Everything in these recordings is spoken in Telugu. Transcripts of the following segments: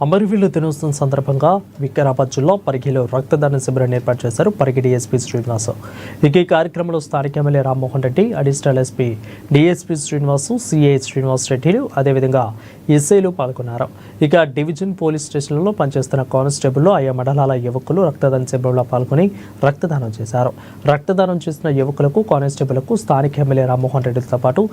అమరవీరుల దినోత్సవం సందర్భంగా వికారాబాద్ జిల్లా పరిగిలో రక్తదాన శిబిరాన్ని ఏర్పాటు చేశారు పరిగి డీఎస్పీ శ్రీనివాస్. ఈ కార్యక్రమంలో స్థానిక MLA Rammohan Reddy, additional SP DSP Srinivasu, CI Srinivas రెడ్డిలు, అదేవిధంగా ఎస్ఐలు పాల్గొన్నారు. ఇక డివిజన్ పోలీస్ స్టేషన్లలో పనిచేస్తున్న కానిస్టేబుల్లో ఆయా మండలాల యువకులు రక్తదాన శిబిరంలో పాల్గొని రక్తదానం చేశారు. రక్తదానం చేసిన యువకులకు, కానిస్టేబుల్కు స్థానిక ఎమ్మెల్యే రామ్మోహన్ రెడ్డితో పాటు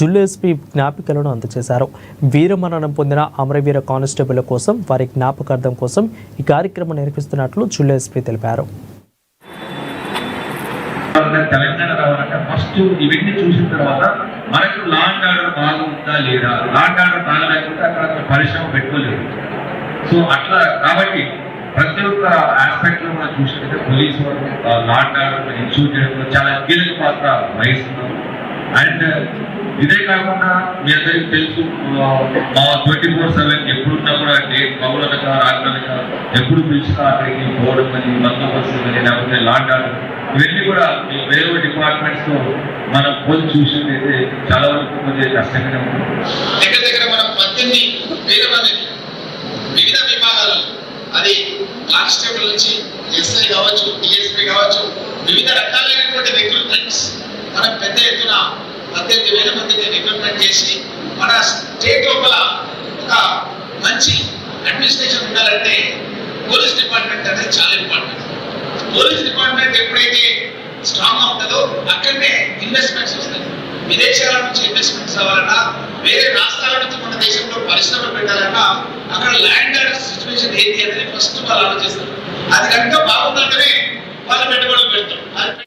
జిల్లా ఎస్పీ జ్ఞాపికలను అందజేశారు. వీరమరణం పొందిన అమరవీర కానిస్టేబుల్ కోసం వారి జ్ఞాపకార్థం కోసం ఈ కార్యక్రమం నిర్వహిస్తున్నట్లు జిల్లా ఎస్పీ తెలిపారు. తెలంగాణ రావాలంటే ఫస్ట్ ఇవన్నీ చూసిన తర్వాత మనకు లా అండ్ ఆర్డర్ బాగుందా లేదా, లా అండ్ ఆర్డర్ బాగలేకపోతే అక్కడ పరిశ్రమ పెట్టుకోలేదు. సో అట్లా కాబట్టి ప్రతి ఒక్క ఆస్పెక్ట్ లో మనం చూసినట్లయితే పోలీసు వాళ్ళు లా అండ్ ఆర్డర్ ఇన్సూర్ చేయడంలో చాలా కీలక పాత్ర వహిస్తున్నారు. అండ్ ఇదే కాకుండా మీ అందరికీ తెలుసు 24/7 ఎప్పుడున్నా కూడా పౌరులక రాజ్యాలక ఎప్పుడు పిలిచినా అక్కడికి పోవడం అని, బందోబస్తు అని, లేకపోతే లా అండ్ ఆర్డర్ ఇవన్నీ కూడా వేరే డిపార్ట్మెంట్స్ లో మనం పోల్చి చూసినట్లయితే చాలా వరకు కొంచెం కష్టంగానే ఉంటుంది. దగ్గర దగ్గర మనం 18,000 మంది వివిధ విభాగాలు, అది కానిస్టేబుల్ నుంచి ఎస్ఐ కావచ్చు, డిఎస్పీ కావచ్చు, వివిధ రకాలైనటువంటి రిక్రూట్మెంట్స్ మనం పెద్ద ఎత్తున 18,000 మందిని రిక్రూట్మెంట్ చేసి మన స్టేట్ లోపల ఒక మంచి అడ్మినిస్ట్రేషన్ ఉండాలంటే పోలీస్ డిపార్ట్మెంట్ అనేది చాలా ఇంపార్టెంట్. పోలీస్ డిపార్ట్మెంట్ ఎప్పుడైతే స్ట్రాంగ్ గా ఉంటుందో అక్కడనే ఇన్వెస్ట్మెంట్స్ వస్తాయి. విదేశాల నుంచి ఇన్వెస్ట్మెంట్స్ అవ్వాలన్నా, వేరే రాష్ట్రాల నుంచి మన దేశంలో పరిశ్రమలు పెట్టాలన్నా అక్కడ ల్యాండ్ ఆర్డర్ సిచ్యువేషన్ ఏంటి అనేది ఫస్ట్ వాళ్ళు ఆలోచిస్తారు. అది కనుక బాగుందంటేనే వాళ్ళు పెట్టుబడులు పెడతారు.